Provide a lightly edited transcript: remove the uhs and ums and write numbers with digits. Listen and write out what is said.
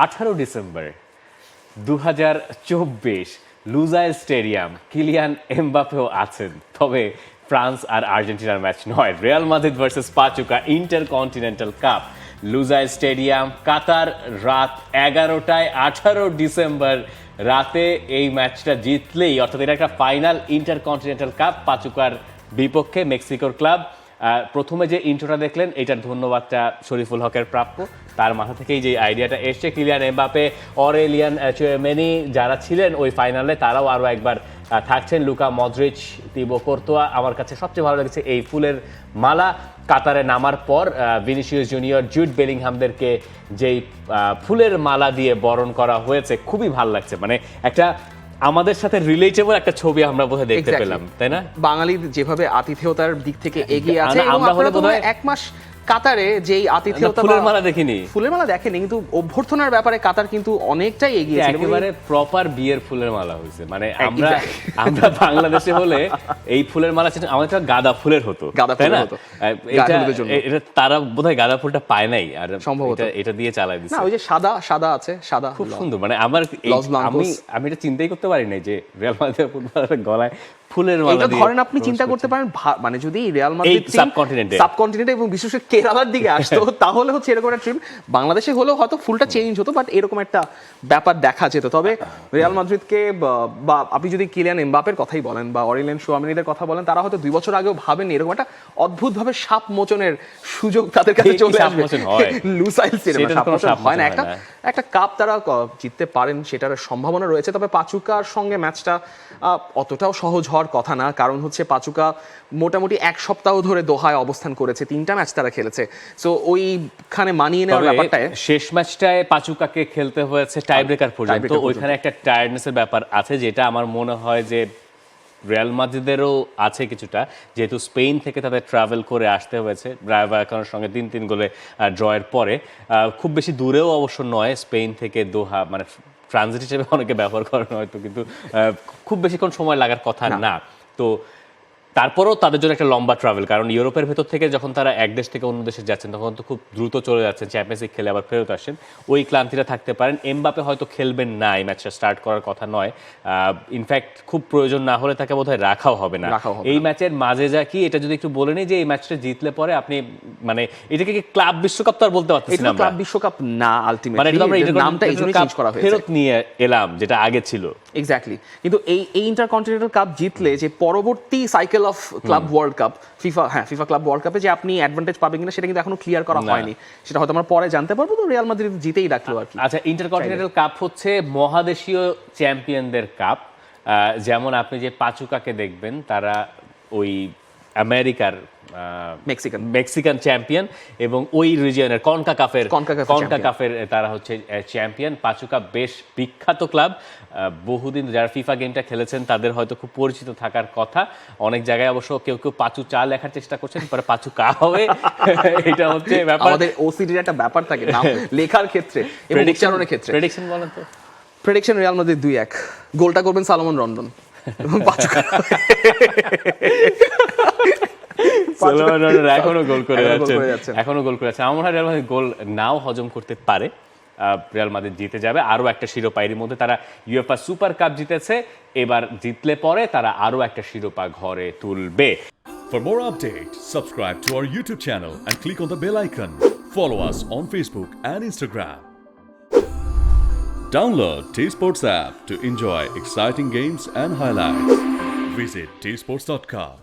18 December 2024 Lusail stadium, Kylian এমবাপেও আছেন, তবে ফ্রান্স আর আর্জেন্টিনার ম্যাচ নয়, Real Madrid versus Pachuca Intercontinental Cup, Lusail stadium, Qatar, রাত 11টায় 18 ডিসেম্বর রাতে। এই ম্যাচটা জিতলেই, অর্থাৎ এটা একটা ফাইনাল ইন্টারকন্টিনেন্টাল কাপ পাচুকার বিপক্ষে মেক্সিকোর ক্লাব। প্রথমে যে ইন্ট্রোটা দেখলেন, এটার ধন্যবাদটা শরীফুল হকের প্রাপ্য। তার মাথা থেকেই যে আইডিয়াটা এসছে, কিলিয়ান এমবাপে, অরেলিয়ান চুয়েমেনি যারা ছিলেন ওই ফাইনালে, তারাও আরও একবার থাকছেন, লুকা মদ্রিচ, তিবো কোর্তোয়া। আমার কাছে সবচেয়ে ভালো লেগেছে এই ফুলের মালা। কাতারে নামার পর ভিনিসিয়াস জুনিয়র, জুড বেলিংহামদেরকে যেই ফুলের মালা দিয়ে বরণ করা হয়েছে, খুবই ভালো লাগছে। মানে একটা আমাদের সাথে রিলেটেবল একটা ছবি আমরা বোধহয় দেখতে পেলাম, তাই না? বাঙালি যেভাবে আতিথেয়তার দিক থেকে এগিয়ে আছে, আমরা হলে বোধহয় এক মাস কাতারে যেই আতিথেয়তা, ফুলের মালা দেখিনি, ফুলের মালা দেখেনি, কিন্তু অভ্যর্থনার ব্যাপারে কাতার কিন্তু অনেকটাই এগিয়ে আছে। একেবারে প্রপার বিয়ের ফুলের মালা হয়েছে। মানে আমরা বাংলাদেশে হলে এই ফুলের মালা আমাদের গাঁদা ফুলের হতো, তাই না? এটা তারা বোধহয় গাঁদা ফুলটা পায় নাই, আর সম্ভবত এটা দিয়ে চালাই দিচ্ছে। না, ওই যে সাদা আছে, সাদা খুব সুন্দর। মানে আমি এটা চিন্তাই করতে পারি নাই যে রিয়াল মাদ্রিদের ফুটবলারের গলায় ফুলের মালা দিয়ে। ধরেন আপনি চিন্তা করতে পারেন, মানে যদি রিয়াল মাদ্রিদ সাবকন্টিনেন্টে এবং বিশেষ করে কেরালার দিকে আসতো, তাহলে হচ্ছে এরকম একটা ট্রিপ। বাংলাদেশে হলেও হয়তো ফুলটা চেঞ্জ হতো, বাট এরকম একটা ব্যাপার দেখা যেত। তবে রিয়াল মাদ্রিদকে, বা আপনি যদি কিলিয়ান এমবাপের কথাই বলেন বা অরেলিয়ান চুয়েমেনিদের কথা বলেন, তারা হয়তো 2 বছর আগেও ভাবেননি এরকম একটা অদ্ভুতভাবে সাপ মোচনের সুযোগ তাদের কাছে চলে আসবে। লুসাইল স্টেডিয়ামে সাপ মোচন হয় না, একটা কাপ তারা জিততে পারেন সেটার সম্ভাবনা রয়েছে। তবে পাচুকার সঙ্গে ম্যাচটা অতটাও সহজ হওয়ার কথা না, কারণ হচ্ছে পাচুকা মোটামুটি 1 সপ্তাহ ধরে দোহায় অবস্থান করেছে, 3টা ম্যাচ তারা খেলেছে। সো ওইখানে মানিয়ে নেওয়ার ব্যাপারটায় শেষ ম্যাচটায় পাচুকাকে খেলতে হয়েছে টাই ব্রেকার পর্যন্ত। ওইখানে একটা টায়ার্ডনেসের ব্যাপার আছে, যেটা আমার মনে হয় যে রিয়াল মাদ্রিদেরও আছে কিছুটা, যেহেতু স্পেন থেকে তাদের ট্রাভেল করে আসতে হয়েছে রায়ো ভায়াকানোর সঙ্গে 3-3 গোলে ড্রয়ের পরে। খুব বেশি দূরেও অবশ্য নয় স্পেন থেকে দোহা, মানে ট্রানজিট হিসেবে অনেকে ব্যবহার করেন হয়তো, কিন্তু খুব বেশিক্ষণ সময় লাগার কথা না। তো তারপরেও তাদের জন্য একটা লম্বা ট্রাভেল, কারণ ইউরোপের ভেতর থেকে যখন তারা এক দেশ থেকে অন্য দেশে যাচ্ছেন, তখন তো খুব দ্রুত চলে যাচ্ছেন, চ্যাম্পিয়ন্স লিগ খেলে আবার ফেরত আসেন, ওই ক্লান্তিটা থাকতে পারেন। এমবাপে হয়তো খেলবেন না, এই ম্যাচটা স্টার্ট করার কথা নয়। ইনফ্যাক্ট খুব প্রয়োজন না হলে তাকে বোধহয় রাখাও হবে না এই ম্যাচের মাঝে। যা কি এটা যদি একটু বলে নিই, যে এই ম্যাচটা জিতলে পরে আপনি, মানে এটাকে কি ক্লাব বিশ্বকাপ তো আর বলতে পারতেছি না, ক্লাব বিশ্বকাপ না, আলটিমেটলি নামটা এইজন্য চেঞ্জ করা হয়েছে, ফেরত নিয়ে এলাম যেটা আগে ছিল। এক্স্যাক্টলি। কিন্তু এই ইন্টারকন্টিনেন্টাল কাপ জিতলে যে পরবর্তী cycle of club world cup, FIFA club world কাপে যে আপনি অ্যাডভান্টেজ পাবেন কিনা সেটা কিন্তু এখনো ক্লিয়ার করা হয়নি, সেটা হয়তো আমরা পরে জানতে পারবো। তো রিয়াল মাদ্রিদ জিতেই রাখলো আর কি। আচ্ছা, ইন্টারকন্টিনেন্টাল কাপ হচ্ছে মহাদেশীয় চ্যাম্পিয়নদের কাপ। যেমন আপনি যে পাচুকাকে দেখবেন, তারা ওই আমেরিকার মেক্সিকান চ্যাম্পিয়ন, এবং ওই রিজিয়নের কনকাকাফের তারা হচ্ছে চ্যাম্পিয়ন। পাচুকা বেশ বিখ্যাত ক্লাব, বহুদিন যারা ফিফা গেমটা খেলেছেন তাদের হয়তো খুব পরিচিত থাকার কথা। অনেক জায়গায় অবশ্য কেউ পাচু চা লেখার চেষ্টা করছেন, পরে পাচু কা হবে। এটা হচ্ছে ব্যাপার, আমাদের ওসিডির একটা ব্যাপার থাকে নাম লেখার ক্ষেত্রে এবং উচ্চারণের ক্ষেত্রে। প্রেডিকশন বলেন তো। প্রেডিকশন রিয়াল মাদ্রিদ 2-1, গোলটা করবেন সালমন রন্ডন এবং পাচুকা এখনো গোল করে যাচ্ছেন। আমার রিয়াল মাদ্রিদ গোল নাও হজম করতে পারে, রিয়াল মাদ্রিদ জিতে যাবে। আরো একটা শিরোপা, এর মধ্যে তারা ইউএফএ সুপার কাপ জিতেছে, এবার জিতলে পরে তারা আরো একটা শিরোপা ঘরে তুলবে। For more updates, subscribe to our YouTube channel and click on the bell icon. Follow us on Facebook and Instagram. Download T-Sports app to enjoy exciting games and highlights. Visit tsports.com.